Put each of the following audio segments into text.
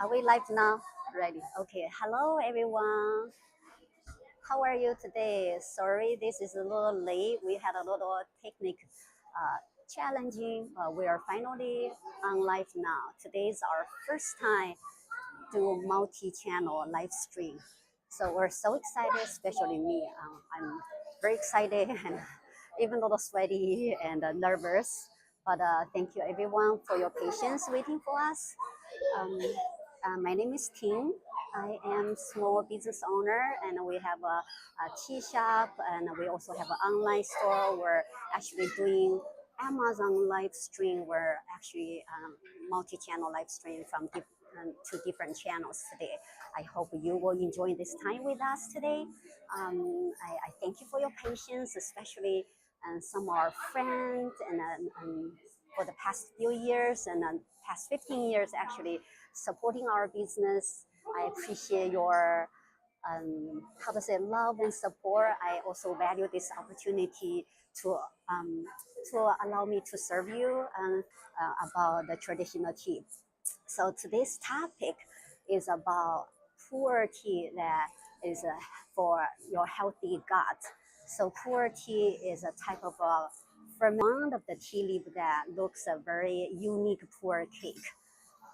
Are we live now? Ready. Okay. Hello, everyone. How are you today? Sorry, this is a little late. We had a little technical challenging. We are finally on live now. Today is our first time do multi-channel live stream. So we're so excited, especially me. I'm very excited and even a little sweaty and nervous. But thank you everyone for your patience waiting for us. Um, my name is Ting. I am small business owner, and we have a tea shop, and we also have an online store. We're actually doing Amazon live stream. We're actually multi-channel live stream from two different channels today. I hope you will enjoy this time with us today. I thank you for your patience, especially some of our friends and for the past few years and past 15 years actually supporting our business. I appreciate your how to say love and support. I also value this opportunity to um, to allow me to serve you about the traditional tea. So today's topic is about Pu-erh tea that is for your healthy gut. So Pu-erh tea is a type of ferment of the tea leaf that looks a very unique Pu-erh cake.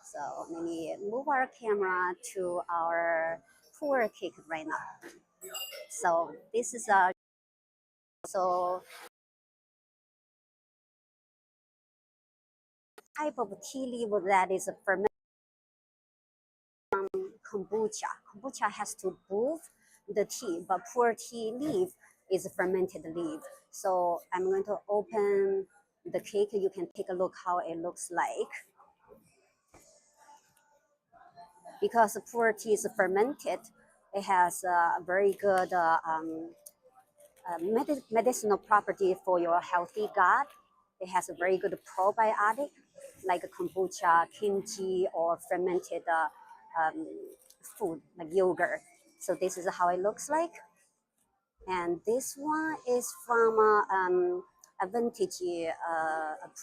So let me move our camera to our Pu-erh cake right now. So this is a so type of tea leaf that is fermented kombucha. Kombucha has to move the tea, but Pu-erh tea leaf is a fermented leaf. So I'm going to open the cake. You can take a look how it looks like. Because Pu-erh tea is fermented, it has a very good medicinal property for your healthy gut. It has a very good probiotic like kombucha, kimchi, or fermented um, food like yogurt. So this is how it looks like. And this one is from a vintage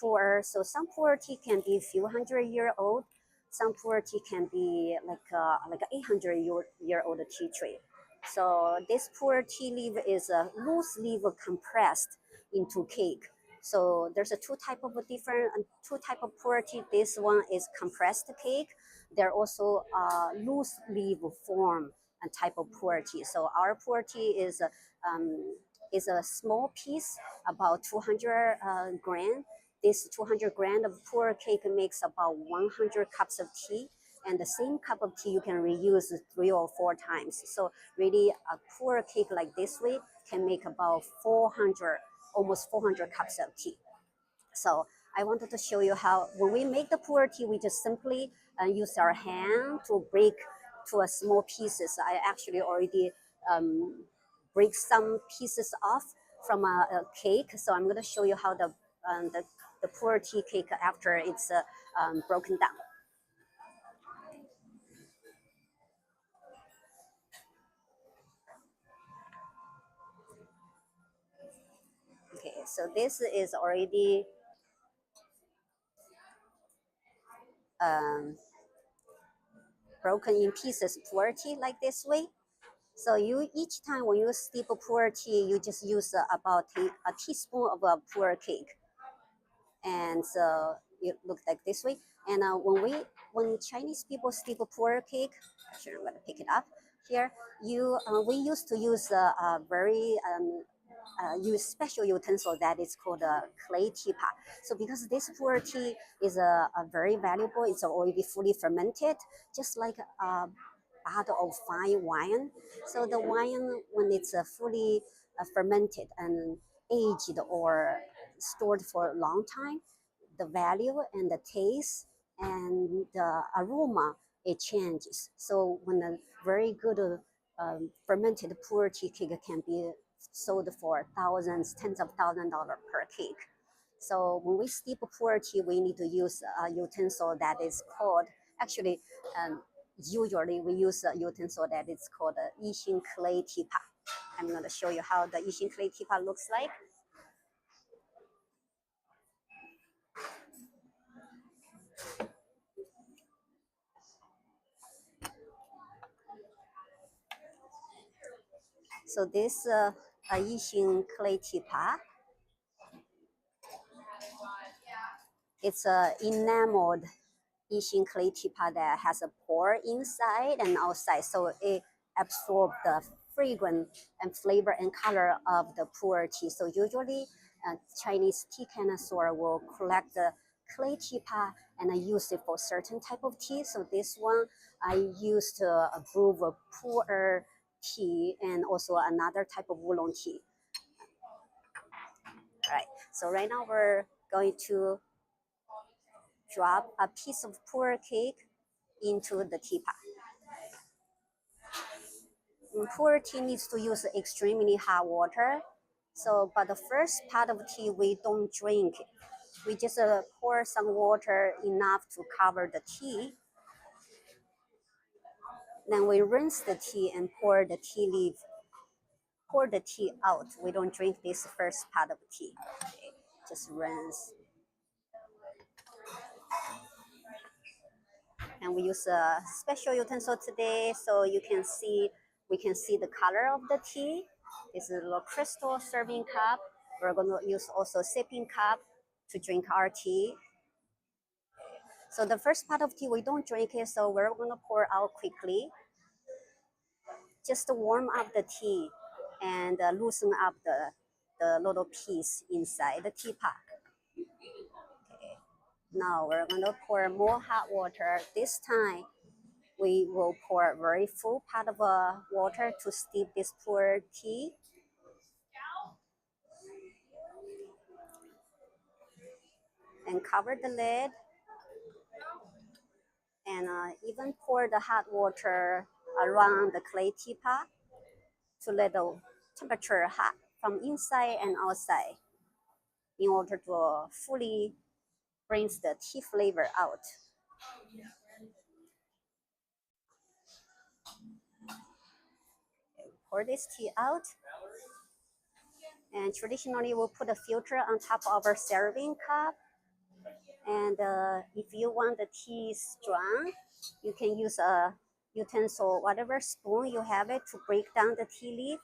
Pu-erh. So some Pu-erh tea can be a few hundred-year old. Some Pu-erh tea can be like an 800-year old tea tree. So this Pu-erh tea leaf is a loose leaf compressed into cake. So there's a two type of Pu-erh tea. This one is compressed cake. There are also loose leaf form and type of Pu-erh tea. So our Pu-erh tea is a small piece, about 200 gram. This 200 gram of Pu-erh cake makes about 100 cups of tea. And the same cup of tea you can reuse 3 or 4 times. So really a Pu-erh cake like this way can make about 400, almost 400 cups of tea. So I wanted to show you how when we make the Pu-erh tea, we just simply use our hand to break to a small pieces. I actually already break some pieces off from a cake. So I'm going to show you how the Pu-erh tea cake after it's broken down. Okay, so this is already um, broken in pieces Pu-erh tea like this way. So you each time when you steep a Pu-erh tea, you just use about a teaspoon of a Pu-erh cake, and so it looks like this way. And when Chinese people steep a Pu-erh cake, actually I'm gonna pick it up here. We used to use a very use special utensil that is called a clay teapot. So because this Pu-erh tea is a very valuable, it's already fully fermented, just like a bottle of fine wine. So the wine, when it's fully fermented and aged or stored for a long time, the value and the taste and the aroma, it changes. So when a very good fermented Pu-erh tea cake can be sold for thousands, tens of $1,000s per cake. So when we steep Pu-erh tea, we need to use a utensil that is called, actually, usually we use a utensil that is called a Yixing clay teapot. I'm going to show you how the Yixing clay teapot looks like. So this Yixing clay teapot, it's a enameled Yixing clay teapot that has a pore inside and outside, so it absorbs the fragrance and flavor and color of the Pu-erh tea. So usually, Chinese tea connoisseur will collect the clay teapot and I use it for certain type of tea. So this one I used to brew a Pu-erh tea and also another type of oolong tea. All right. So right now we're going to drop a piece of Pu-erh cake into the teapot. Pu-erh tea needs to use extremely hot water. So, but the first part of tea we don't drink. We just pour some water enough to cover the tea. Then we rinse the tea and pour the tea leaf. Pour the tea out. We don't drink this first part of tea. Okay. Just rinse. And we use a special utensil today, so you can see we can see the color of the tea. This is a little crystal serving cup. We're going to use also sipping cup to drink our tea. So the first part of tea we don't drink it, so we're going to pour out quickly. Just to warm up the tea and loosen up the little piece inside the teapot. Okay. Now we're going to pour more hot water. This time we will pour a very full pot of water to steep this Pu-erh tea. And cover the lid. And even pour the hot water around the clay teapot to let the temperature hot from inside and outside in order to fully bring the tea flavor out. Okay, pour this tea out. And traditionally, we'll put a filter on top of our serving cup. And if you want the tea strong, you can use a utensil, whatever spoon you have it, to break down the tea leaf.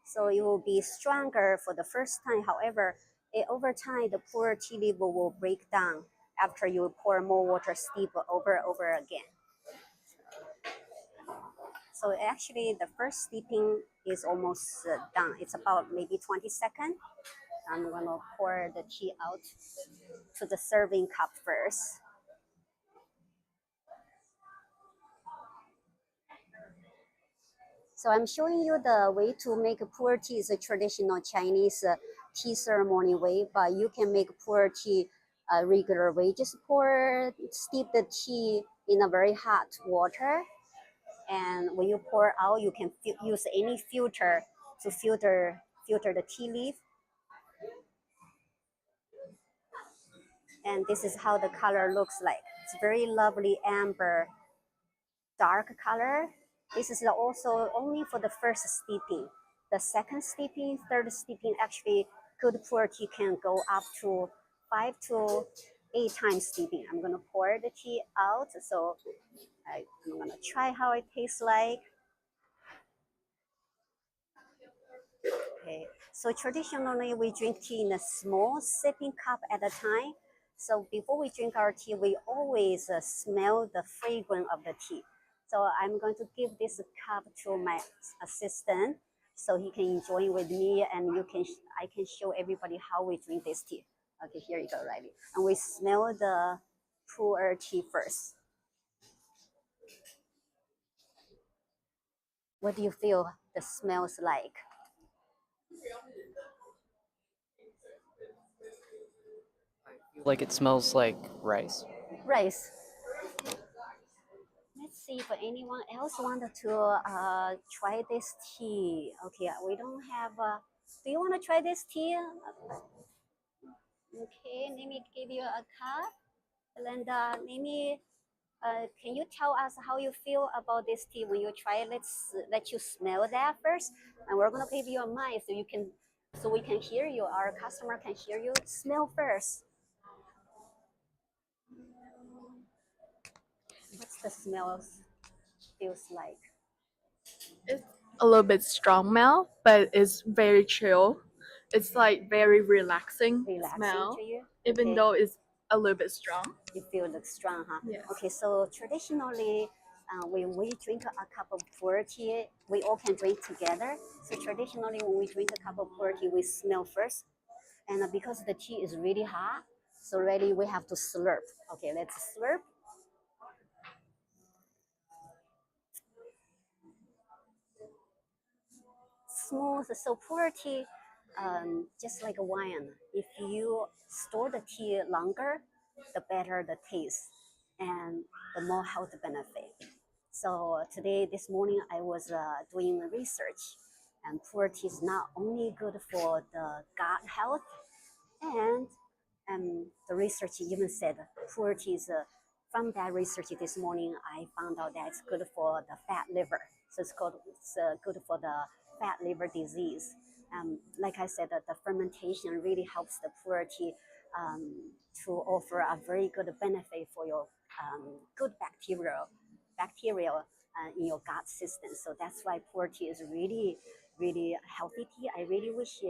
So it will be stronger for the first time. However, over time, the Pu-erh tea leaf will break down after you pour more water, steep over again. So actually, the first steeping is almost done. It's about maybe 20 seconds. I'm gonna pour the tea out to the serving cup first. So I'm showing you the way to make Pu-erh tea is a traditional Chinese tea ceremony way, but you can make Pu-erh tea a regular way. Just steep the tea in a very hot water. And when you pour out, you can use any filter to filter the tea leaf. And this is how the color looks like. It's very lovely amber, dark color. This is also only for the first steeping. The second steeping, third steeping, actually good Pu-erh tea can go up to 5 to 8 times steeping. I'm gonna pour the tea out, so I'm gonna try how it tastes like. Okay, so traditionally we drink tea in a small sipping cup at a time. So before we drink our tea, we always smell the fragrance of the tea. So I'm going to give this cup to my assistant so he can enjoy with me, and I can show everybody how we drink this tea. Okay, here you go, Riley. And we smell the Pu-erh tea first. What do you feel the smells like? Like it smells like rice. Rice. Let's see if anyone else wanted to try this tea. Okay, we don't have. Do you want to try this tea? Okay, let me give you a cup. Linda, let me. Can you tell us how you feel about this tea when you try it? Let's let you smell that first, and we're gonna give you a mic so we can hear you. Our customer can hear you. Smell first. What's the smell feels like? It a little bit strong smell, but it's very chill. It's like very relaxing Relaxing smell, to you? even Okay. though it's a little bit strong. You feel the strong, huh? Yes. Okay, so traditionally, when we drink a cup of pu-erh tea, we all can drink together. So traditionally, when we drink a cup of pu-erh tea, we smell first. And because the tea is really hot, so ready, we have to slurp. Okay, let's slurp. Smooth. So pu-erh tea, just like a wine, if you store the tea longer, the better the taste and the more health benefit. So today, this morning, I was doing research, and pu-erh tea is not only good for the gut health, and the research even said pu-erh tea is from that research this morning, I found out that it's good for the fat liver. So it's good for the fat liver disease. Like I said, the fermentation really helps the pu-erh tea um, to offer a very good benefit for your good bacteria in your gut system. So that's why pu-erh tea is really, really healthy tea. I really wish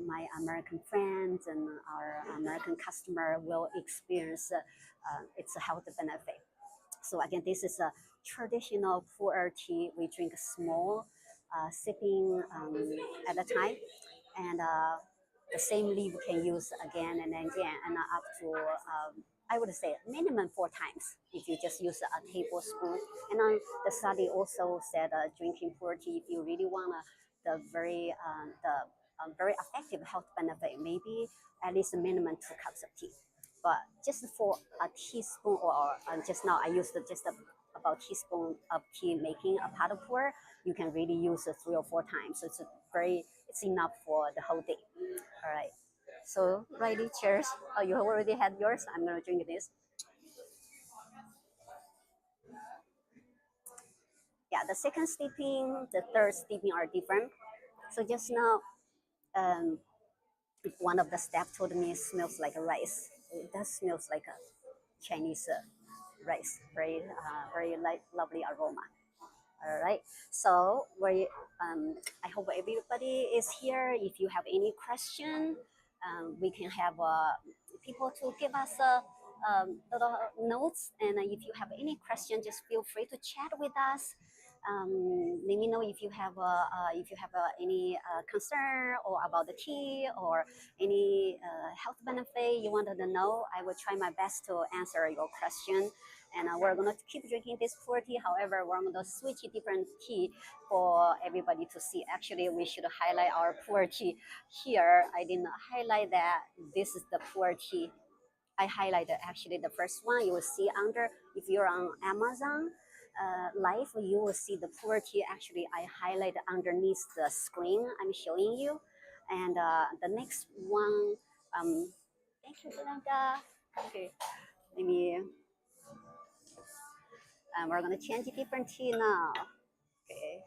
my American friends and our American customer will experience its health benefit. So again, this is a traditional pu-erh tea. We drink small, sipping at a time, and the same leaf can use again and again, and up to I would say minimum 4 times if you just use a tablespoon. And the study also said drinking pu-erh tea if you really want the very effective health benefit, maybe at least a minimum 2 cups of tea. But just for a teaspoon, or just now I used just about teaspoon of tea making a pot of pu-erh, you can really use it 3 or 4 times. So it's enough for the whole day. All right. So, righty, cheers. Oh, you already had yours. I'm gonna drink this. Yeah, the second steeping, the third steeping are different. So just now, um, one of the staff told me it smells like a rice. It does smells like a Chinese rice. Very lovely aroma. All right. So I hope everybody is here. If you have any question, we can have people to give us little notes. And if you have any question, just feel free to chat with us. Let me know if you have any concern or about the tea or any health benefit you wanted to know. I will try my best to answer your question. And we're gonna keep drinking this pu-erh tea. However, we're gonna switch a different tea for everybody to see. Actually, we should highlight our pu-erh tea here. I didn't highlight that. This is the pu-erh tea. I highlighted actually the first one. You will see under, if you're on Amazon Live, you will see the pu-erh tea. Actually, I highlighted underneath the screen I'm showing you. And the next one, thank you, Belinda. Okay, let me we're gonna change a different tea now. Okay.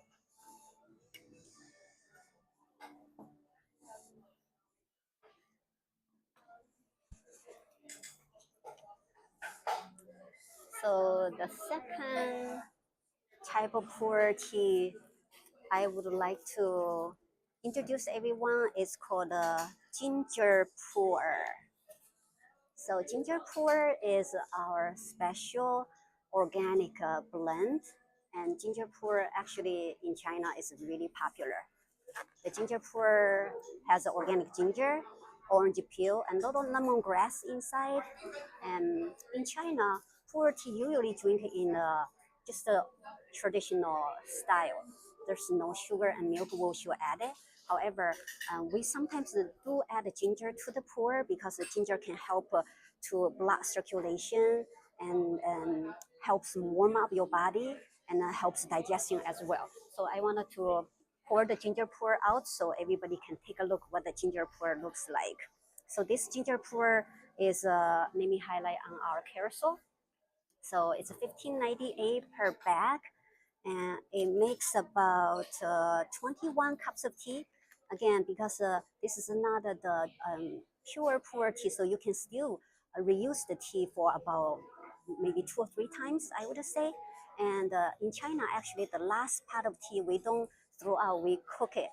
So the second type of pu-erh tea I would like to introduce everyone is called ginger pu-erh. So ginger pu-erh is our special organic blend, and ginger pu-erh actually in China is really popular. The ginger pu-erh has organic ginger, orange peel, and little lemongrass inside. And in China, pu-erh tea usually drink in just a traditional style. There's no sugar and milk should add it. However, we sometimes do add ginger to the pu-erh because the ginger can help to blood circulation and helps warm up your body and helps digestion as well. So I wanted to pour the ginger pu-erh out so everybody can take a look what the ginger pu-erh looks like. So this ginger pu-erh is let me highlight on our carousel. So it's 15.98 per bag, and it makes about 21 cups of tea. Again, because this is not the pure pu-erh tea, so you can still reuse the tea for about maybe 2 or 3 times, I would say. And in China, actually, the last pot of tea we don't throughout we cook it.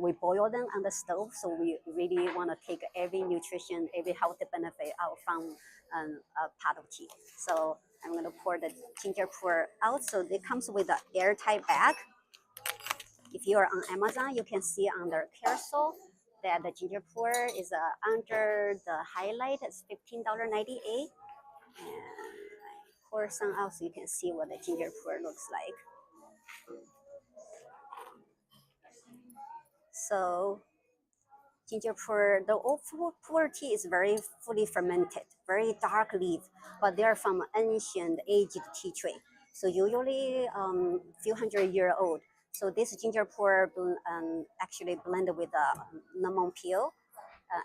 We boil them on the stove, so we really want to take every nutrition, every healthy benefit out from a pot of tea. So I'm going to pour the ginger pu-erh out. So it comes with an airtight bag. If you are on Amazon, you can see on their carousel that the ginger pu-erh is under the highlight. It's $15.98. And I pour some out so you can see what the ginger pu-erh looks like. So ginger pu-erh, the old pu-erh tea is very fully fermented, very dark leaf, but they are from ancient aged tea tree. So usually few hundred-year old. So this ginger pu-erh actually blended with lemon peel,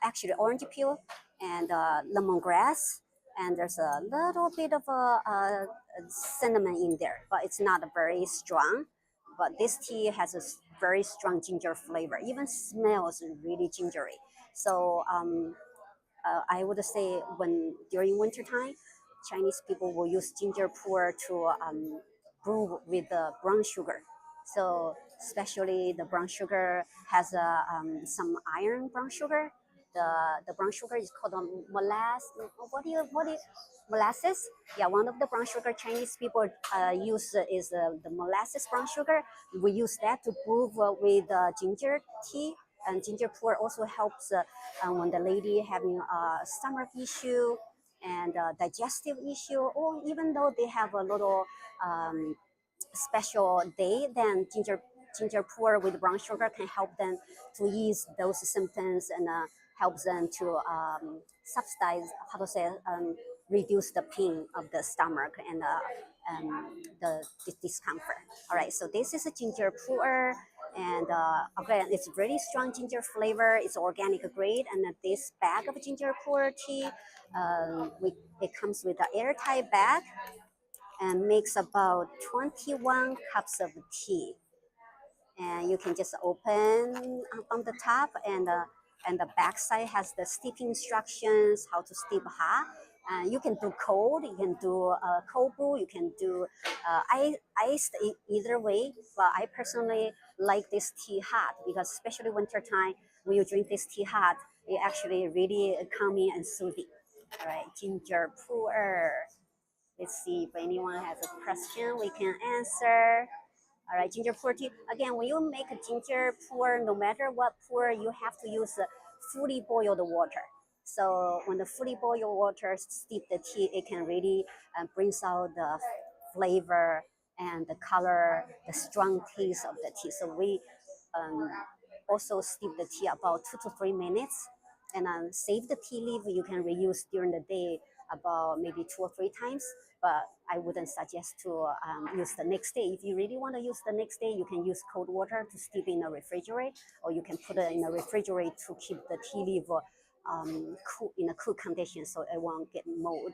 actually orange peel and lemongrass, and there's a little bit of a cinnamon in there, but it's not very strong. But this tea has a very strong ginger flavor, even smells really gingery. So I would say when during winter time, Chinese people will use ginger pu-erh to brew with the brown sugar. So especially the brown sugar has some iron brown sugar. The brown sugar is called molasses. What do you molasses? Yeah, one of the brown sugar Chinese people use is the molasses brown sugar. We use that to brew with ginger tea, and ginger pu-erh also helps when the lady having a stomach issue and digestive issue, or even though they have a little special day, then ginger pu-erh with brown sugar can help them to ease those symptoms and helps them to subsidize, how to say, reduce the pain of the stomach and the discomfort. All right, so this is a ginger pu-erh, and again, it's really strong ginger flavor. It's organic grade, and this bag of ginger pu-erh tea, it comes with an airtight bag and makes about 21 cups of tea. And you can just open on the top, and the back side has the steeping instructions, how to steep hot. And you can do cold, you can do cold brew, you can do iced, either way. But I personally like this tea hot because especially winter time, when you drink this tea hot, it actually really calming and soothing. All right, ginger pu-erh. Let's see if anyone has a question we can answer. All right, ginger pu-erh tea. Again, when you make a ginger pu-erh, no matter what pu-erh, you have to use fully boiled water. So when the fully boiled water steep the tea, it can really brings out the flavor and the color, the strong taste of the tea. So we um, also steep the tea about 2 to 3 minutes, and save the tea leaf. You can reuse during the day about maybe 2 or 3 times, but I wouldn't suggest to use the next day. If you really want to use the next day, you can use cold water to steep in a refrigerator, or you can put it in a refrigerator to keep the tea leaf cool, in a cool condition so it won't get mold.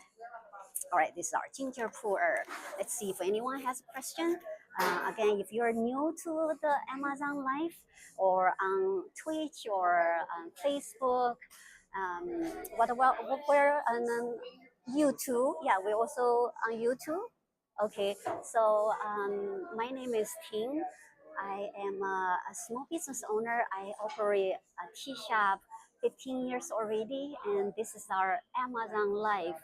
All right, this is our ginger pu-erh. Let's see if anyone has a question. Again, if you're new to the Amazon Live or on Twitch or on Facebook, what about we're on YouTube? Yeah, we're also on YouTube. Okay, so my name is Ting. I am a small business owner. I operate a tea shop 15 years already, and this is our Amazon Live.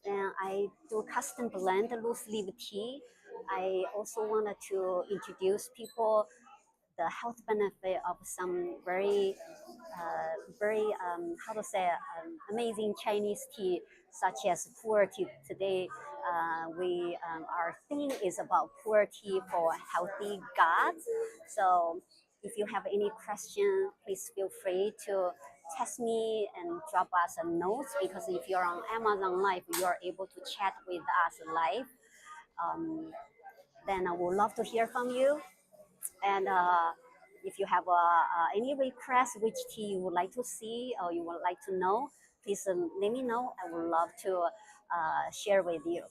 And I do custom blend loose leaf tea. I also wanted to introduce people the health benefit of some very how to say amazing Chinese tea, such as pu-erh tea. Today, our theme is about pu-erh tea for healthy gut. So, if you have any question, please feel free to text me and drop us a note, because if you're on Amazon Live, you are able to chat with us live. Then I would love to hear from you. And if you have any request, which tea you would like to see or you would like to know, please let me know. I would love to share with you.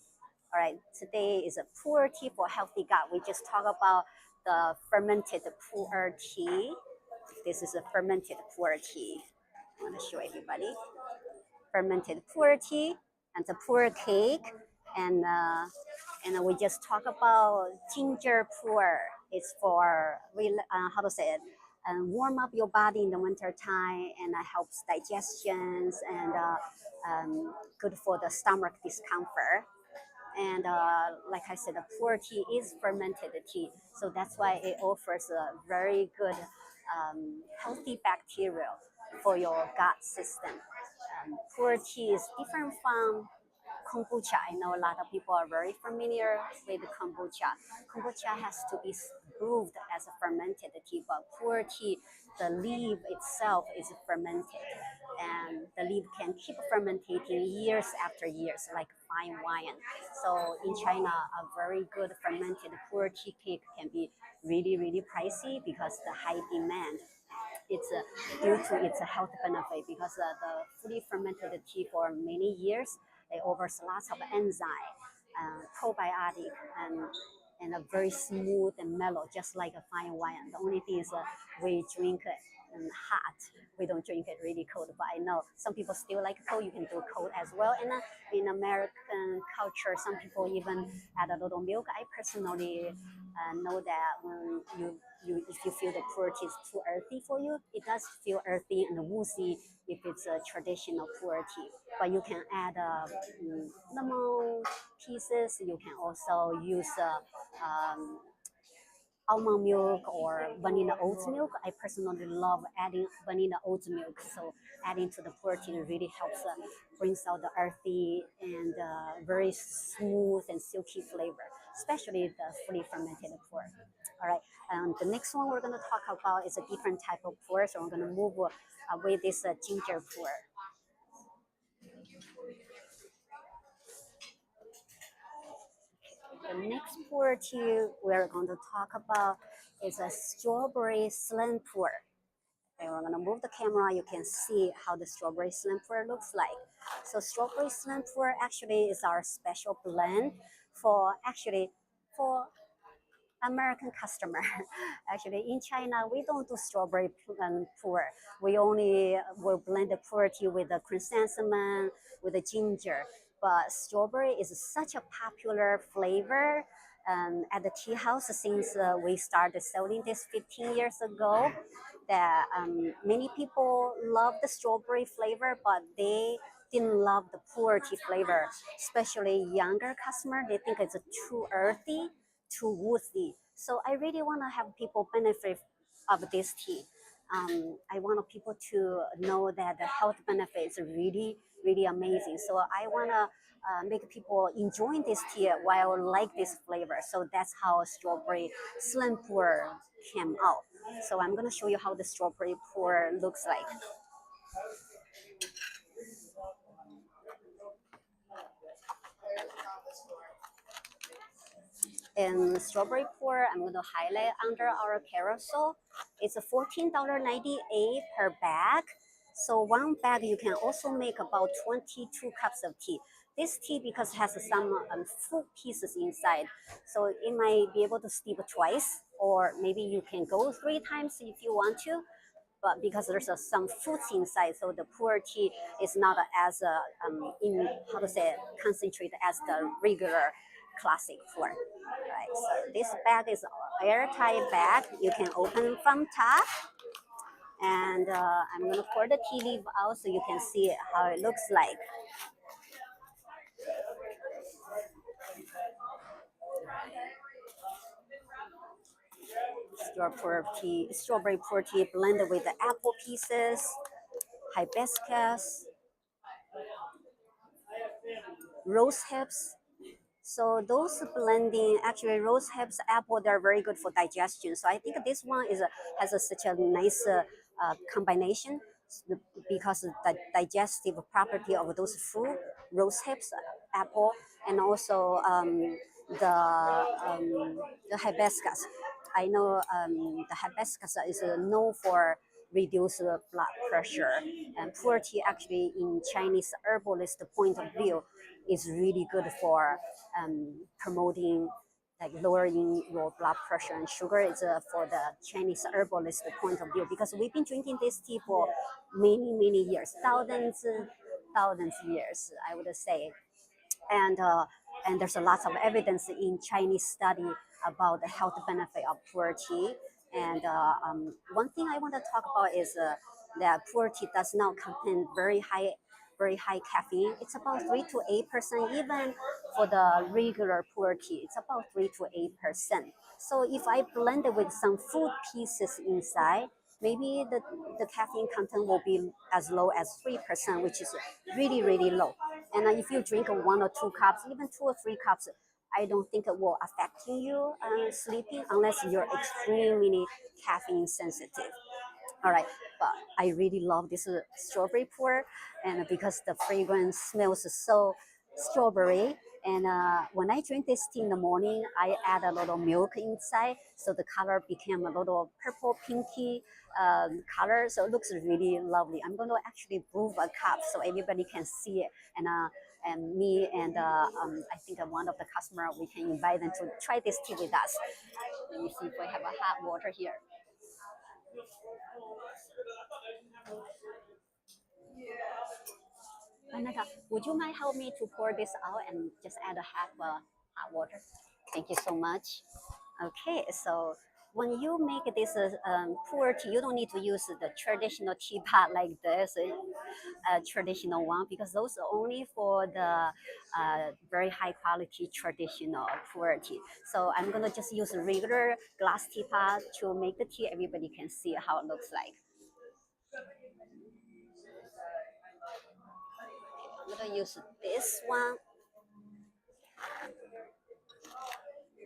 All right, today is a pu-erh tea for healthy gut. We just talked about the fermented pu-erh tea. This is a fermented pu-erh tea. I want to show everybody. Fermented pu-erh tea and the pu-erh cake. And we just talk about ginger pu-erh. It's for how to say it, warm up your body in the winter time, and helps digestions, and good for the stomach discomfort. And like I said, the pu-erh tea is fermented tea, so that's why it offers a very good healthy bacteria for your gut system. Pu-erh tea is different from kombucha. I know a lot of people are very familiar with kombucha. Kombucha has to be brewed as a fermented tea, but pu-erh tea, the leaf itself is fermented, and the leaf can keep fermenting years after years, like fine wine. So in China, a very good fermented pu-erh tea cake can be really, really pricey because the high demand. It's due to its health benefit, because the fully fermented tea for many years, it offers lots of enzyme, probiotic, and a very smooth and mellow, just like a fine wine. The only thing is we drink it hot. We don't drink it really cold. But I know some people still like cold. You can do cold as well. And in American culture, some people even add a little milk. I personally know that when if you feel the pu-erh tea is too earthy for you, it does feel earthy and woozy if it's a traditional pu-erh tea. But you can add lemon pieces. You can also use almond milk or vanilla oat milk. I personally love adding vanilla oat milk. So adding to the pu-erh tea really helps brings out the earthy and very smooth and silky flavor, especially the fully fermented pu-erh. All right, the next one we're going to talk about is a different type of pu-erh. So we're going to move with this ginger pu-erh. The next pu-erh tea we're going to talk about is a strawberry slim pu-erh. And we're gonna move the camera. You can see how the strawberry slim pu-erh looks like. So strawberry slim pu-erh actually is our special blend for American customer. Actually, in China, we don't do strawberry pu-erh. We only will blend the pu-erh tea with the chrysanthemum, with the ginger. But strawberry is such a popular flavor at the tea house since we started selling this 15 years ago. That many people love the strawberry flavor, but they didn't love the pu-erh tea flavor. Especially younger customer, they think it's too earthy, too woozy. So I really want to have people benefit of this tea. I want people to know that the health benefits are really, really amazing. So I want to make people enjoy this tea while like this flavor. So that's how strawberry slim pu-erh came out. So I'm going to show you how the strawberry pu-erh looks like. And strawberry pu-erh, I'm going to highlight under our carousel. It's a $14.98 per bag. So one bag you can also make about 22 cups of tea. This tea, because it has some fruit pieces inside, so it might be able to steep twice, or maybe you can go 3 times if you want to. But because there's some fruits inside, so the pu-erh tea is not as in how to say it, concentrated as the regular classic pu-erh. Right. So this bag is airtight bag. You can open from top, and I'm gonna pour the tea leaf out so you can see how it looks like. Strawberry pu-erh tea blended with the apple pieces, hibiscus, rose hips. So those blending, actually rose hips, apple, they're very good for digestion. So I think this one has such a nice combination, because of the digestive property of those fruit, rose hips, apple, and also the hibiscus. I know the hibiscus is known for reduce blood pressure, and pu-erh tea actually in Chinese herbalist point of view is really good for promoting, like lowering your blood pressure and sugar. Is for the Chinese herbalist point of view, because we've been drinking this tea for many years, thousands years, I would say. And there's a lot of evidence in Chinese study about the health benefit of Pu-erh tea. And one thing I want to talk about is that Pu-erh tea does not contain very high caffeine. It's about 3 to 8%. Even for the regular Pu-erh tea, it's about 3 to 8%. So if I blend it with some fruit pieces inside, maybe the caffeine content will be as low as 3%, which is really low. And if you drink 1 or 2 cups, even 2 or 3 cups, I don't think it will affect you sleeping unless you're extremely caffeine sensitive. All right, but I really love this strawberry pour, and because the fragrance smells so strawberry. And when I drink this tea in the morning, I add a little milk inside, so the color became a little purple pinky color. So it looks really lovely. I'm going to actually brew a cup so everybody can see it. And me and I think one of the customer, we can invite them to try this tea with us. Let me see if we have a hot water here. Anaka, would you mind help me to pour this out and just add a half hot water? Thank you so much. Okay, so when you make this Pu-erh tea, you don't need to use the traditional teapot like this, traditional one, because those are only for the very high quality traditional Pu-erh tea. So I'm gonna just use a regular glass teapot to make the tea. Everybody can see how it looks like. I'm gonna use this one.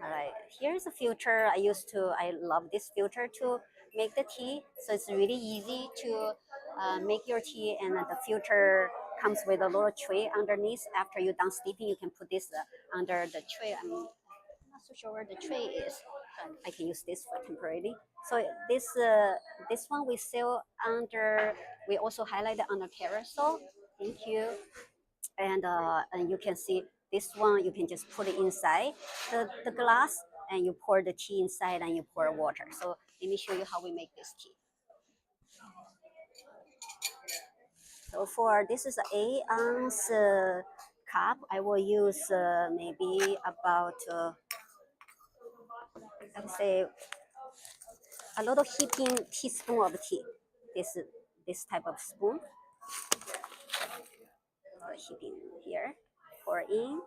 All right, here's a filter. I love this filter to make the tea. So it's really easy to make your tea, and the filter comes with a little tray underneath. After you're done steeping, you can put this under the tray. I'm not so sure where the tray is. I can use this for temporarily. So this one we sell under. We also highlight it under carousel. Thank you. And you can see this one, you can just put it inside the glass, and you pour the tea inside, and you pour water. So let me show you how we make this tea. So for this is an 8-ounce cup, I will use maybe about let's say a little heaping teaspoon of tea. This type of spoon. Heaping here, pour in.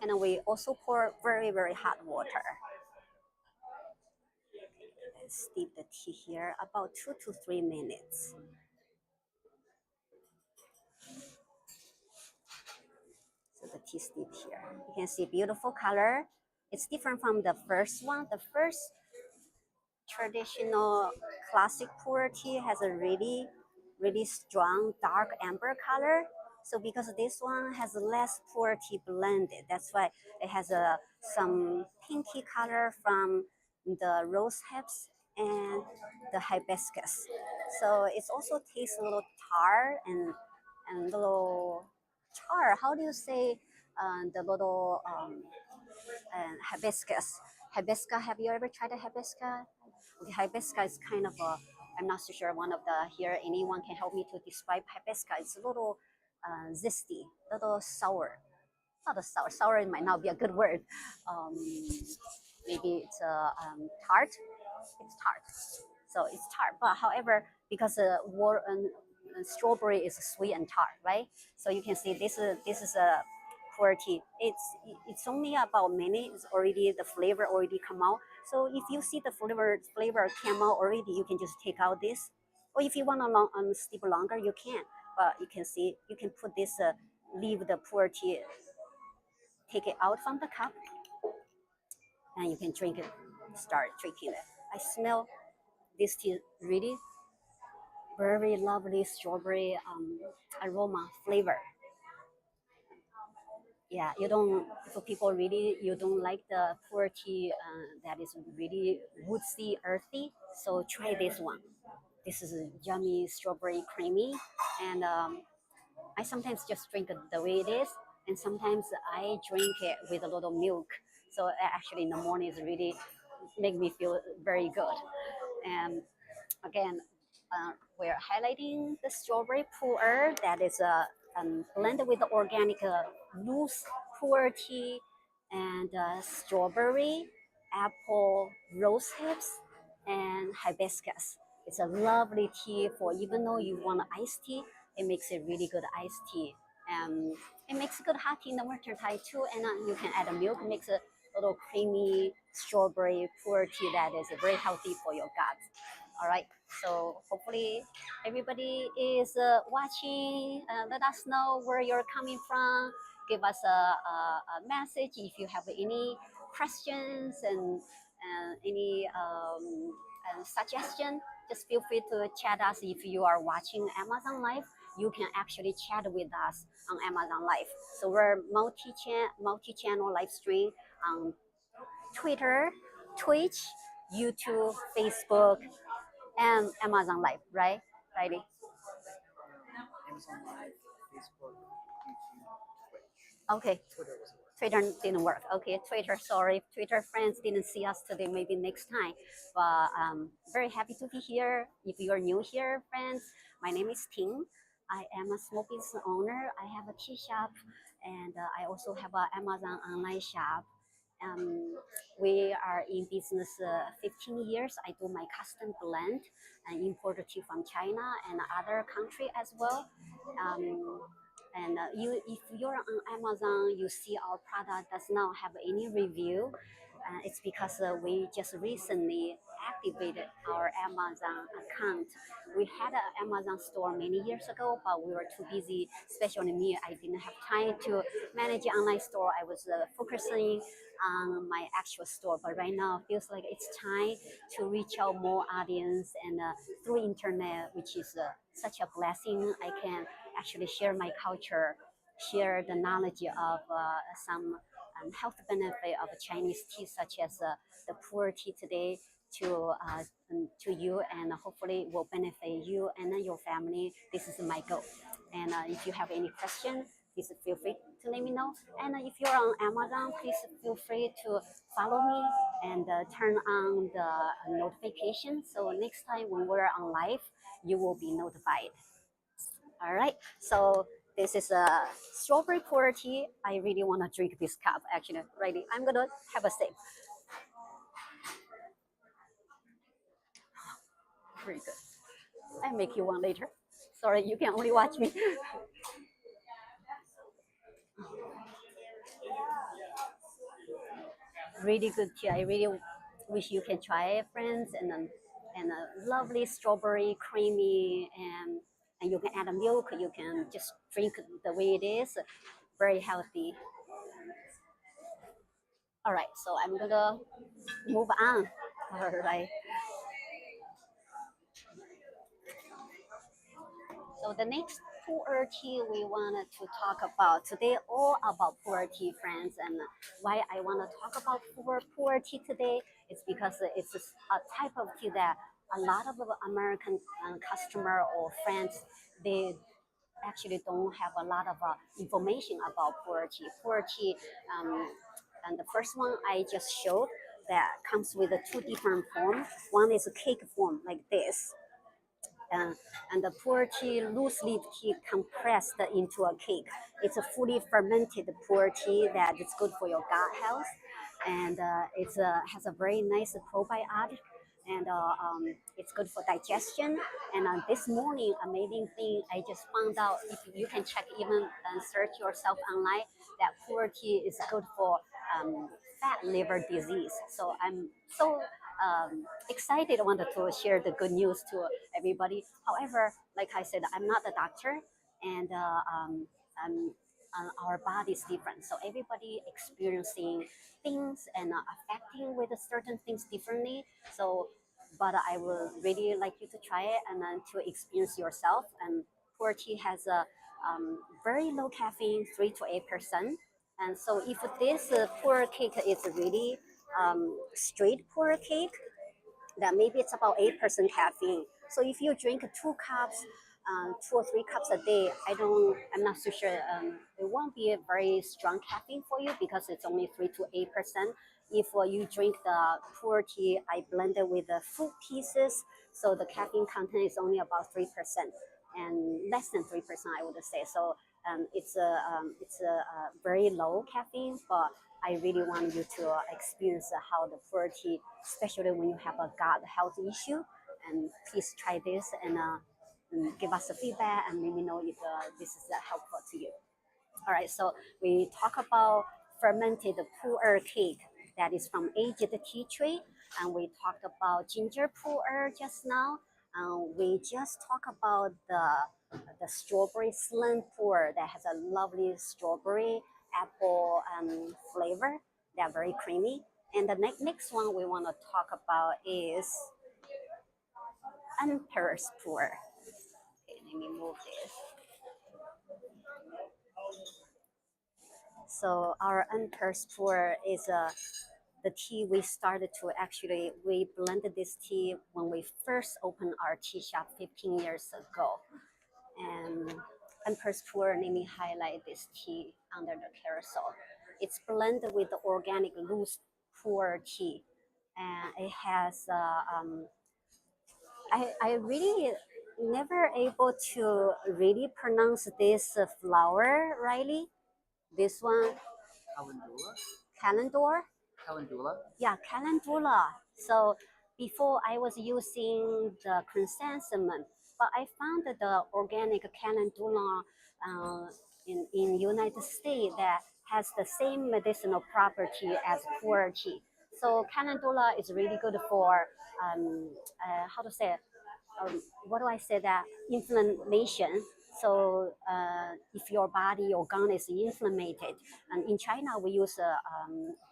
And we also pour very hot water. Steep the tea here about 2 to 3 minutes. So the tea steeped here. You can see beautiful color. It's different from the first one. The first traditional classic Pu-erh tea has a really strong dark amber color. So because this one has less Pu-erh tea blended, that's why it has some pinky color from the rose hips and the hibiscus. So it also tastes a little tart and little char. How do you say the little hibiscus? Hibiscus. Have you ever tried a hibiscus? Okay, hibiscus is kind of a. I'm not so sure. One of the here, anyone can help me to describe hibiscus. It's a little zesty, little sour. Not a sour. Sour might not be a good word. Maybe it's tart. It's tart. So it's tart. But however, because strawberry is sweet and tart, right? So you can see this is a Pu-erh tea. It's only about minute. It's already the flavor already come out. So if you see the flavor came out already, you can just take out this. Or if you want to steep longer, you can. But you can see you can put this leave the Pu-erh tea, take it out from the cup, and you can drink it. Start drinking it. I smell this tea really very lovely strawberry aroma flavor. Yeah, you don't, for people really, you don't like the Pu-erh tea that is really woodsy, earthy, so try this one. This is a yummy strawberry creamy, and I sometimes just drink it the way it is, and sometimes I drink it with a little milk. So actually in the morning it's really make me feel very good. And again, we're highlighting the strawberry Pu-erh that is blended with the organic loose Pu-erh tea and strawberry, apple, rose hips, and hibiscus. It's a lovely tea for even though you want iced tea, it makes it really good iced tea. And it makes good hot tea in the winter time too. And you can add a milk, makes a little creamy strawberry Pu-erh tea that is very healthy for your gut. All right. So hopefully everybody is watching. Let us know where you're coming from. Give us a message if you have any questions and any suggestion. Just feel free to chat us if you are watching Amazon Live. You can actually chat with us on Amazon Live. So we're multi-channel live stream on Twitter, Twitch, YouTube, Facebook, and Amazon Live, right? Riley? Amazon Live, Facebook, YouTube, Twitch. Okay. Twitter was work. Twitter didn't work. Okay, Twitter, sorry. Twitter friends didn't see us today, maybe next time. But very happy to be here. If you're new here, friends, my name is Ting. I am a small business owner. I have a tea shop and I also have an Amazon online shop. Um, we are in business 15 years. I do my custom blend and import tea from China and other country as well. Um, and if you're on Amazon, you see our product does not have any review. It's because we just recently activated our Amazon account. We had an Amazon store many years ago, but we were too busy, especially me. I didn't have time to manage an online store. I was focusing on my actual store. But right now, it feels like it's time to reach out more audience and through internet, which is such a blessing. I can actually share my culture, share the knowledge of some health benefit of Chinese tea, such as the Pu-erh tea today, to you, and hopefully will benefit you and your family. This is my goal. And if you have any question, please feel free to let me know. And if you're on Amazon, please feel free to follow me and turn on the notification. So next time when we're on live, you will be notified. All right. So this is a strawberry Pu-erh tea. I really want to drink this cup. Actually, ready. I'm gonna have a sip. Very good. I'll make you one later. Sorry, you can only watch me. Really good tea. I really wish you can try it, friends. And a lovely strawberry, creamy, and you can add a milk. You can just drink the way it is. Very healthy. All right, so I'm gonna move on. All right. So the next Pu-erh tea we wanted to talk about today, all about Pu-erh tea, friends. And why I want to talk about Pu-erh tea today is because it's a type of tea that a lot of American customer or friends, they actually don't have a lot of information about Pu-erh tea. Pu-erh tea, and the first one I just showed that comes with two different forms. One is a cake form like this, uh, and the Pu-erh tea, loose leaf tea compressed into a cake. It's a fully fermented Pu-erh tea that is good for your gut health, and it has a very nice probiotic, and it's good for digestion. And this morning, amazing thing, I just found out, if you can check even and search yourself online, that Pu-erh tea is good for fat liver disease. So I'm so excited, wanted to share the good news to everybody. However, like I said, I'm not a doctor, and our body is different. So everybody experiencing things and affecting with certain things differently. So, but I would really like you to try it and then to experience yourself. And Pu-erh tea has a very low caffeine, 3 to 8%. And so if this Pu-erh cake is really straight Pu-erh cake, that maybe it's about 8% caffeine. So if you drink 2 cups, 2 or 3 cups a day, I'm not so sure. It won't be a very strong caffeine for you because it's only 3 to 8%. If you drink the Pu-erh tea, I blend it with the fruit pieces, So the caffeine content is only about 3% and less than 3%, I would say. So it's a very low caffeine, but I really want you to experience how the Pu-erh tea, especially when you have a gut health issue. And please try this and give us a feedback and let me know if this is helpful to you. All right, so we talk about fermented Pu-erh cake that is from aged tea tree, and we talked about ginger Pu-erh just now. We just talked about the strawberry slim Pu-erh that has a lovely strawberry apple flavor. They're very creamy. And the next one we want to talk about is Emperor's Pu-erh. Okay, let me move this. So our Emperor's Pu-erh is the tea we started to actually, we blended this tea when we first opened our tea shop 15 years ago. And Emperor's Pu-erh, let me highlight this tea under the carousel. It's blended with the organic loose Pu-erh tea. And it has, I really never able to really pronounce this flower rightly. This one, Calendula? calendor. Calendula? Yeah, calendula. So before I was using the chrysanthemum, but I found that the organic calendula in United States that has the same medicinal property as Pu-erh tea. So calendula is really good for how to say what do I say that inflammation. So if your body, your gum is inflamed, and in China we use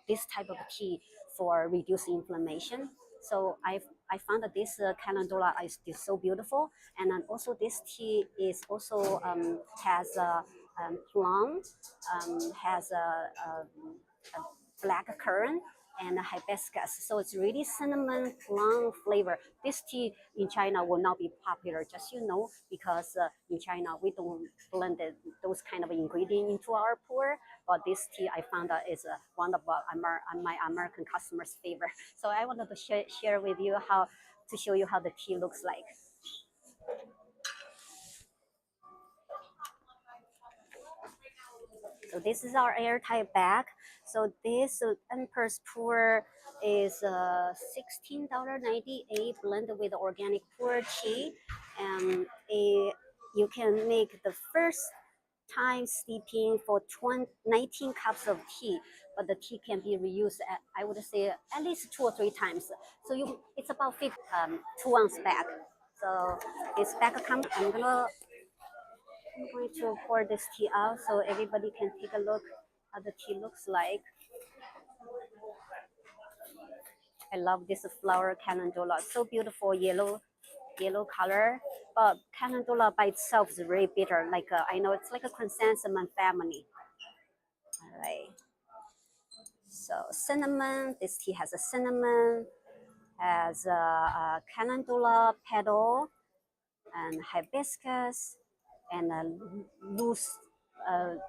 this type of tea for reduce inflammation. So I found that this calendula is so beautiful, and then also this tea is also has a plum, has a black currant and hibiscus. So it's really cinnamon plum flavor. This tea in China will not be popular, just because in China we don't blend those kind of ingredients into our Pu-erh. But this tea I found out is one of my American customers' favorite. So I wanted to share with you to show you how the tea looks like. So this is our airtight bag. So this Empress Pu-erh is $16.98 blended with organic Pu-erh tea, and you can make the first time steeping for 19 cups of tea, but the tea can be reused I would say at least 2 or 3 times. So it's about 2 ounce bag. So this bag comes. I'm going to pour this tea out so everybody can take a look how the tea looks like. I love this flower calendula. So beautiful, yellow color. But calendula by itself is very bitter. Like I know it's like a chrysanthemum family. All right. So cinnamon. This tea has a cinnamon, has a calendula petal, and hibiscus, and a loose,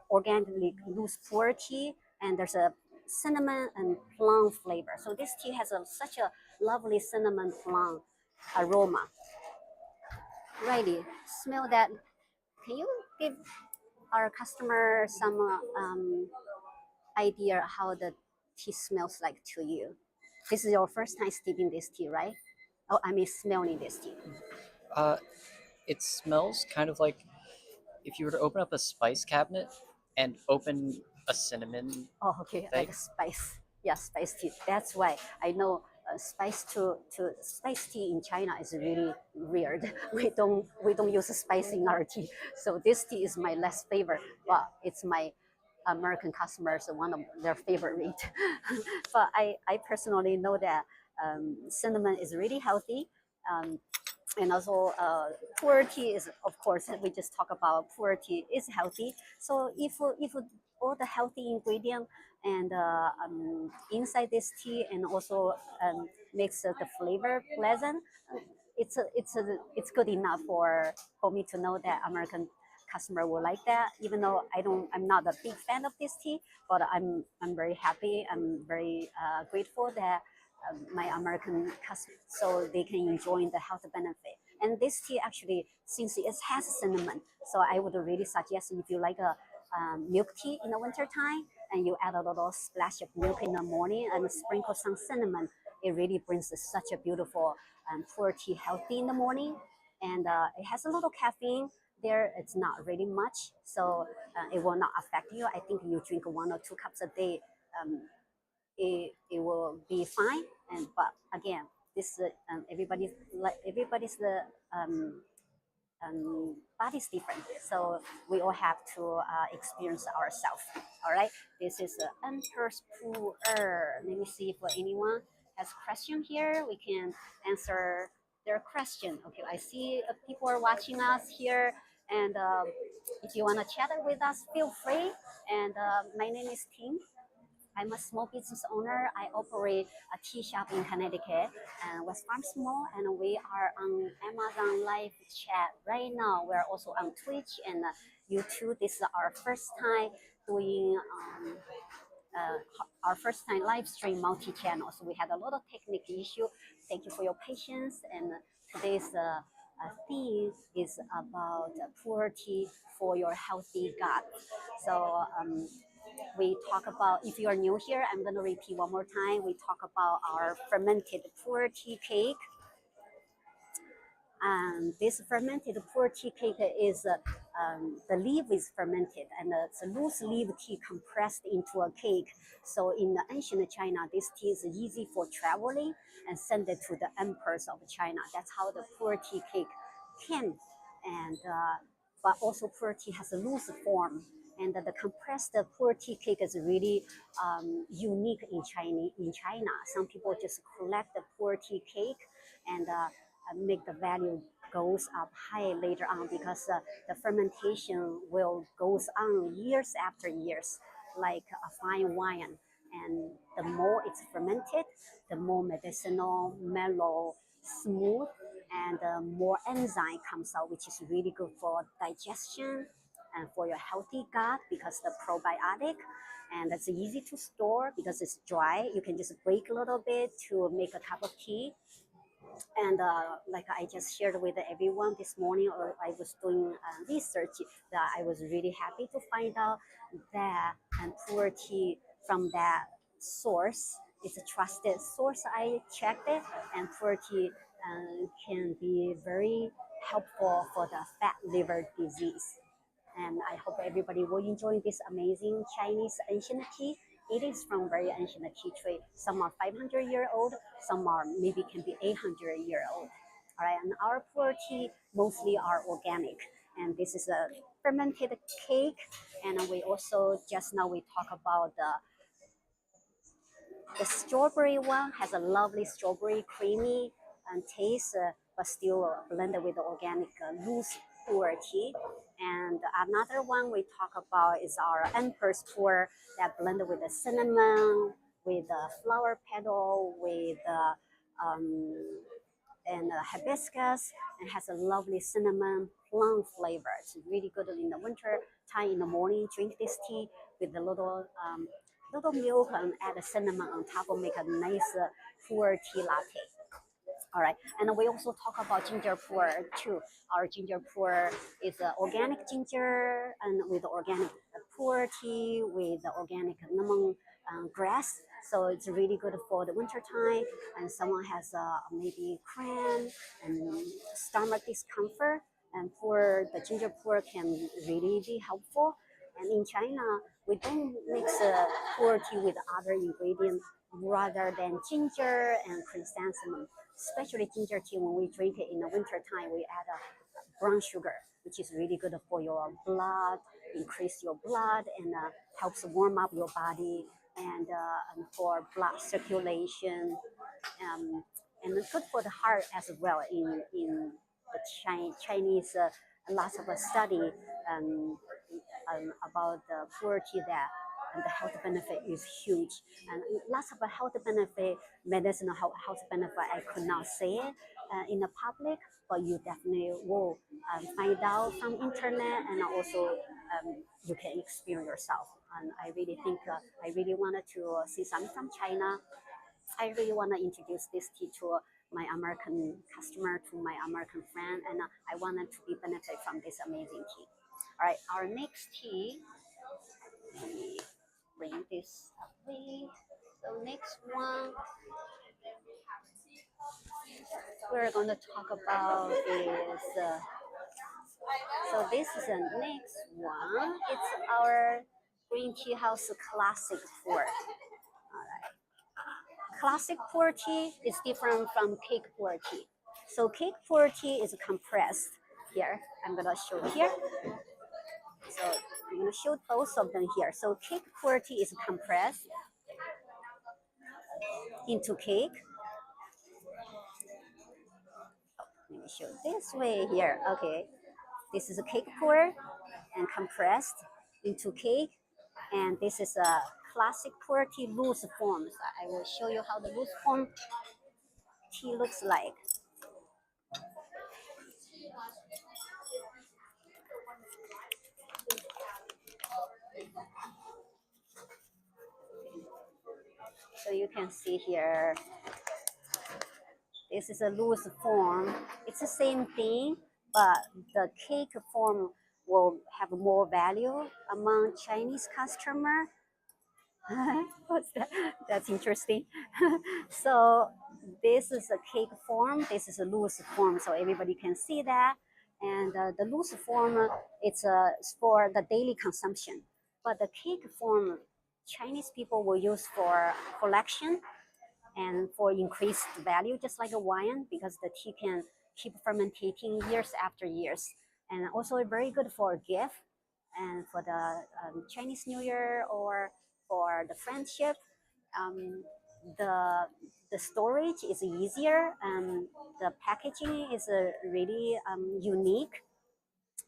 organically loose Pu-erh tea, and there's a cinnamon and plum flavor. So this tea has such a lovely cinnamon plum aroma. Righty, smell that. Can you give our customer some idea how the tea smells like to you? This is your first time steeping this tea, right? Oh, I mean smelling this tea. Uh, it smells kind of like if you were to open up a spice cabinet and open a cinnamon Oh, okay, thing. like spice. Yeah, spice tea. That's why I know spice tea in China is really weird. We don't use spice in our tea. So this tea is my less favorite, but it's my American customers one of their favorite. But I personally know that cinnamon is really healthy. Um, and also Pu-erh tea is, of course, we just talk about Pu-erh tea is healthy. So if all the healthy ingredient and inside this tea and also makes the flavor pleasant, it's good enough for me to know that American customer will like that. Even though I'm not a big fan of this tea, but I'm very happy. I'm very grateful that my American customers, so they can enjoy the health benefit. And this tea actually, since it has cinnamon, so I would really suggest if you like a milk tea in the winter time and you add a little splash of milk in the morning and sprinkle some cinnamon, it really brings such a beautiful Pu-erh tea healthy in the morning. And it has a little caffeine there. It's not really much, so it will not affect you. I think you drink 1 or 2 cups a day, it will be fine. And but again, this everybody's the body's different, so we all have to experience ourselves. All right, this is the Emperor's Pu-erh. Let me see if anyone has question here. We can answer their question. Okay, I see people are watching us here, and if you want to chat with us, feel free. And my name is Ting. I'm a small business owner. I operate a tea shop in Connecticut and West Farm Mall, and we are on Amazon Live Chat right now. We're also on Twitch and YouTube. This is our first time doing our first time live stream multi-channel. So we had a lot of technical issue. Thank you for your patience. And today's theme is about Pu-erh tea for your healthy gut. So we talk about, if you are new here, I'm going to repeat one more time. We talk about our fermented Pu-erh tea cake. This fermented Pu-erh tea cake is the leaf is fermented, and it's a loose leaf tea compressed into a cake. So in the ancient China, this tea is easy for traveling and send it to the emperors of China. That's how the Pu-erh tea cake came. And but also Pu-erh tea has a loose form, and the compressed Pu-erh tea cake is really unique in China. Some people just collect the Pu-erh tea cake and make the value goes up high later on, because the fermentation will goes on years after years, like a fine wine. And the more it's fermented, the more medicinal, mellow, smooth, and more enzyme comes out, which is really good for digestion and for your healthy gut, because the probiotic. And it's easy to store because it's dry. You can just break a little bit to make a cup of tea. And like I just shared with everyone this morning, or I was doing research, that I was really happy to find out that Pu-erh tea from that source is a trusted source. I checked it, and Pu-erh tea can be very helpful for the fat liver disease. And I hope everybody will enjoy this amazing Chinese ancient tea. It is from very ancient tea tree. Some are 500-year-old, some are maybe can be 800-year-old. All right, and our Pu-erh tea mostly are organic. And this is a fermented cake. And we also, just now we talk about the strawberry one, has a lovely strawberry creamy and taste, but still blended with the organic loose Pu-erh tea. And another one we talk about is our Empress Pu-erh, that blended with the cinnamon, with the flower petal, with and hibiscus, and has a lovely cinnamon plum flavor. It's really good in the winter time. In the morning, drink this tea with a little milk and add a cinnamon on top, of make a nice Pu-erh tea latte. All right, and we also talk about ginger Pu-erh too. Our ginger Pu-erh is organic ginger and with organic Pu-erh tea with organic lemon grass. So it's really good for the winter time. And someone has maybe cramp and stomach discomfort, and for the ginger Pu-erh can really be helpful. And in China, we don't mix Pu-erh tea with other ingredients rather than ginger and chrysanthemum. Especially ginger tea, when we drink it in the winter time, we add a brown sugar, which is really good for your blood, increase your blood, and helps warm up your body, and for blood circulation, and good for the heart as well. In the Chinese, lots of study about the Pu-erh tea, that and the health benefit is huge, and lots of health benefit, medicinal health benefit. I could not say it in the public, but you definitely will find out from internet, and also you can experience yourself. And I really think I really wanted to see some from China, I really want to introduce this tea to my American customer, to my American friend, and I wanted to be benefit from this amazing tea. All right, our next tea, let me bring this away. So next one we're going to talk about is, so this is the next one. It's our green tea house classic pour. Classic pour tea is different from cake pour tea. So cake pour tea is compressed. Here, I'm gonna show here. So I'm gonna show both of them here. So cake pour tea is compressed into cake. Let me show this way here. Okay, this is a cake pour and compressed into cake, and this is a classic pour tea loose form. So I will show you how the loose form tea looks like. So you can see here, this is a loose form. It's the same thing, but the cake form will have more value among Chinese customer. What's that? That's interesting. So this is a cake form. This is a loose form, so everybody can see that. And the loose form, it's for the daily consumption. But the cake form, Chinese people will use for collection and for increased value, just like a wine, because the tea can keep fermenting years after years. And also very good for a gift and for the Chinese New Year or for the friendship. Um, the the storage is easier and the packaging is really unique,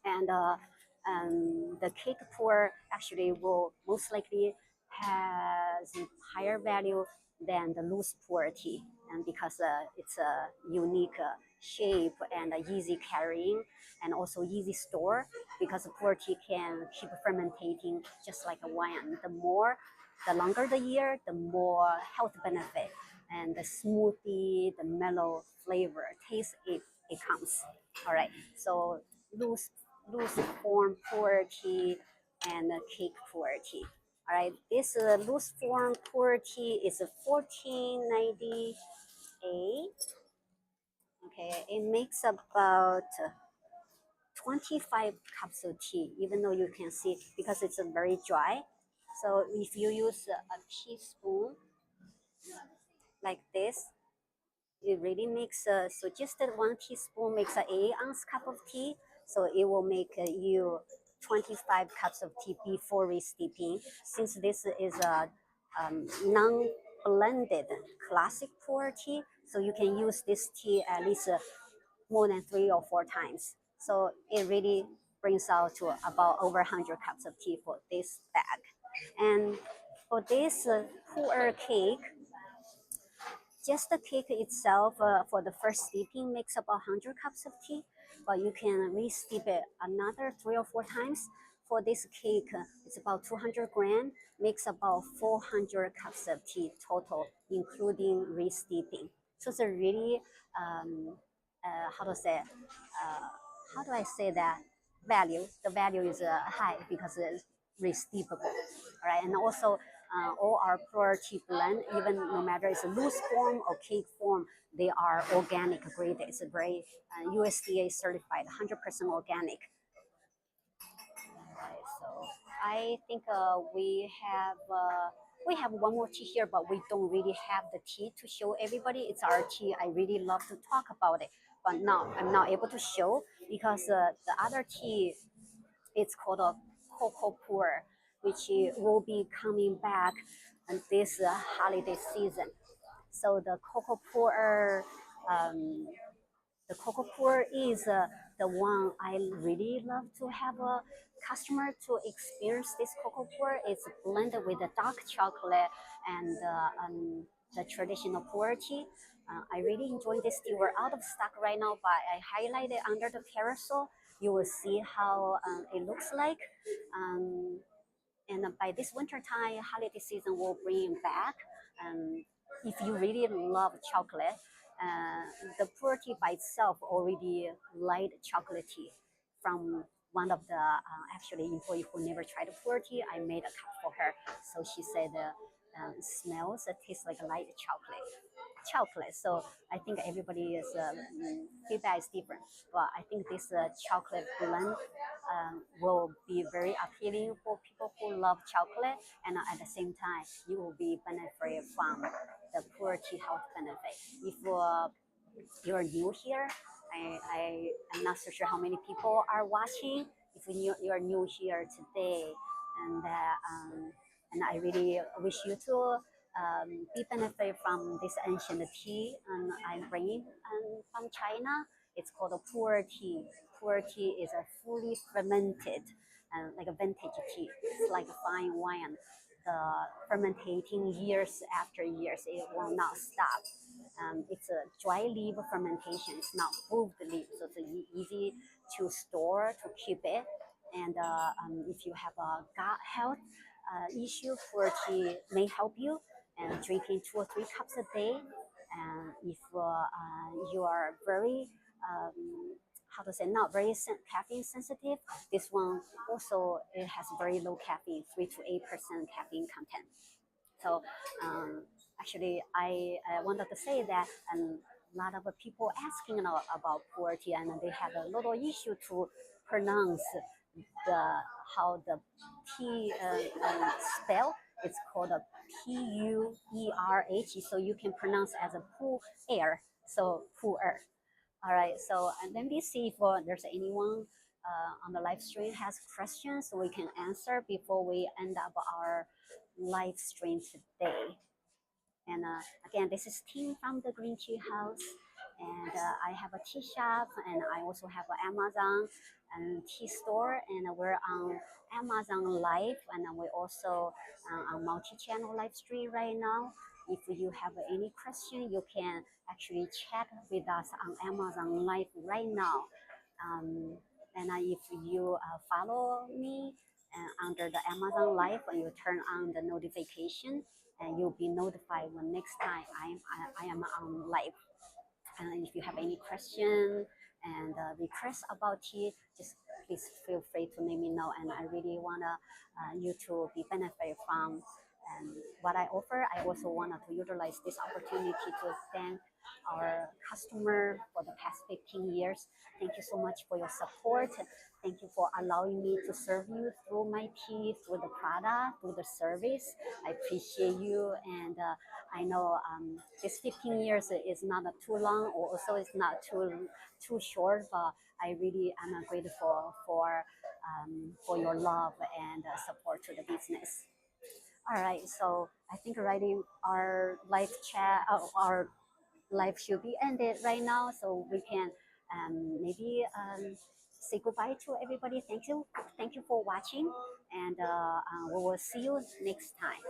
and the cake pour actually will most likely has higher value than the loose pour tea, and because it's a unique shape and easy carrying and also easy store, because pour tea can keep fermenting just like a wine. The longer the year, the more health benefit and the smoothie, the mellow flavor taste it comes. All right, so loose loose form pour tea and cake pour tea. All right, this loose form pour tea is a 1498. Okay, it makes about 25 cups of tea, even though you can see because it's very dry. So if you use a teaspoon like this, it really makes so just that 1 teaspoon makes an 8-ounce cup of tea, so it will make you 25 cups of tea before re-steeping. Since this is a non-blended classic pour tea, so you can use this tea at least more than 3 or 4 times. So it really brings out to about over 100 cups of tea for this bag. And for this Pu-erh cake, just the cake itself for the first steeping makes about 100 cups of tea, but you can re-steep it another 3 or 4 times. For this cake, it's about 200 grams, makes about 400 cups of tea total, including re-steeping. So it's a really, how to say, how do I say that? Value. The value is high because it's re-steepable, right? And also all our pure tea blend, even no matter it's a loose form or cake form, they are organic grade. It's a very USDA certified, 100% organic. Right, so I think we have one more tea here, but we don't really have the tea to show everybody. It's our tea. I really love to talk about it, but now I'm not able to show because the other tea, it's called a cocoa pour, which will be coming back in this holiday season. So um, the cocoa pour is the one I really love to have a customer to experience this cocoa pour. It's blended with the dark chocolate and the traditional pour tea. I really enjoy this tea. We're out of stock right now, but I highlighted under the carousel. You will see how it looks like. And by this winter time, holiday season will bring back. Um, if you really love chocolate, the Pu-erh by itself already light chocolatey from one of the actually employee who never tried Pu-erh. I made a cup for her, so she said smells, it tastes like light chocolate. So I think everybody is feedback is different, but I think this chocolate blend will be very appealing for people who love chocolate, and at the same time, you will be benefit from the Pu-erh health benefit. If you're new here, I am not so sure how many people are watching. If you're new here today, and I really wish you to be benefit from this ancient tea I'm bringing from China. It's called a Pu-erh tea. Pu-erh tea is a fully fermented, like a vintage tea. It's like a fine wine. The fermenting years after years, it will not stop. It's a dry leaf fermentation. It's not proved leaf, so it's easy to store, to keep it. And if you have a gut health issue, Pu-erh may help you. And drinking 2 or 3 cups a day. And if you are very how to say, not very caffeine sensitive, this one also it has very low caffeine, 3 to 8% caffeine content. So actually, I wanted to say that a lot of people asking about Pu-erh, and they had a little issue to pronounce the how the T spell. It's called a Pu-erh, so you can pronounce as a Pu-erh. So Pu-erh. All right. So and let me see if there's anyone on the live stream has questions so we can answer before we end up our live stream today. And again, this is Ting from the Green Tea House, and I have a tea shop, and I also have an Amazon and tea store, and we're on Amazon Live, and we also on multi-channel live stream right now. If you have any question, you can actually chat with us on Amazon Live right now. And if you follow me under the Amazon Live and you turn on the notification, and you'll be notified when next time I am on live. And if you have any question and request about it, just please feel free to let me know. And I really want you to be benefit from what I offer. I also wanted to utilize this opportunity to thank our customer for the past 15 years. Thank you so much for your support. Thank you for allowing me to serve you through my tea, through the product, through the service. I appreciate you, and I know this 15 years is not too long, or also it's not too short, but I really am grateful for your love and support to the business. All right, so I think already our live chat, our live should be ended right now, so we can maybe say goodbye to everybody. Thank you for watching, and we will see you next time.